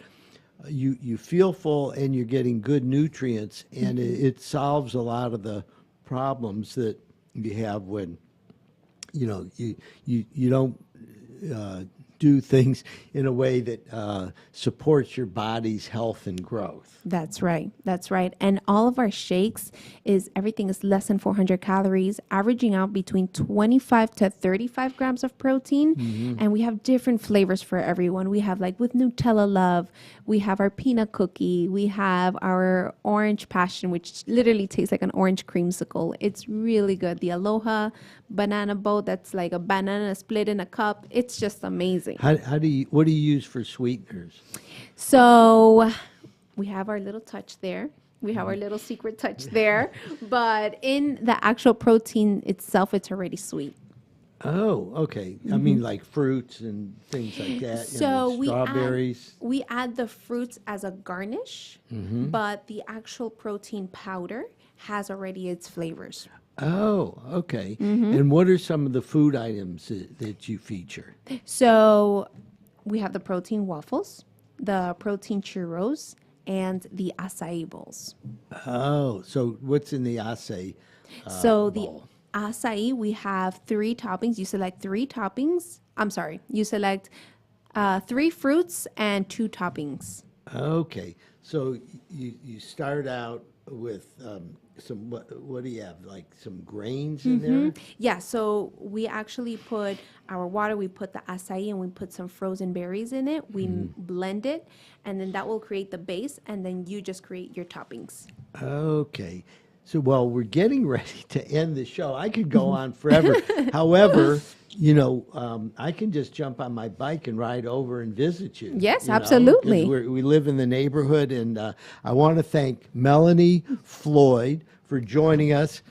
You feel full and you're getting good nutrients, and it solves a lot of the problems that you have when you don't do things in a way that supports your body's health and growth. That's right. And all of our shakes everything is less than 400 calories, averaging out between 25 to 35 grams of protein. And we have different flavors for everyone. We have, like, with Nutella Love, we have our peanut cookie, we have our orange passion, which literally tastes like an orange creamsicle. It's really good. The Aloha banana boat, that's like a banana split in a cup. It's just amazing. What do you use for sweeteners? So we have our little touch there. We have our little secret touch there. But in the actual protein itself, it's already sweet. Oh, okay. I mean, like fruits and things like that. So strawberries. we add the fruits as a garnish, but the actual protein powder has already its flavors. Oh, okay. And what are some of the food items that you feature? So we have the protein waffles, the protein churros, and the acai bowls. Oh, so what's in the acai? So the bowl? acai, we have 3 toppings. You select 3 toppings. I'm sorry. You select 3 fruits and 2 toppings. Okay, so you start out with some, what do you have, like some grains in there? Yeah, so we actually put our water, we put the acai, and we put some frozen berries in it. We blend it, and then that will create the base, and then you just create your toppings. Okay. So, well, we're getting ready to end the show. I could go on forever. However, I can just jump on my bike and ride over and visit you. Yes, you know, 'cause absolutely. we live in the neighborhood, and I want to thank Melanie Floyd for joining us.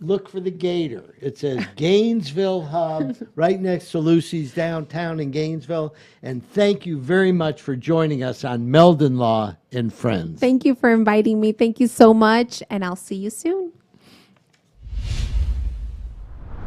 Look for the gator. It says GainZville Hub right next to Lucy's downtown in Gainesville. And thank you very much for joining us on Meldon Law and Friends. Thank you for inviting me. Thank you so much, and I'll see you soon.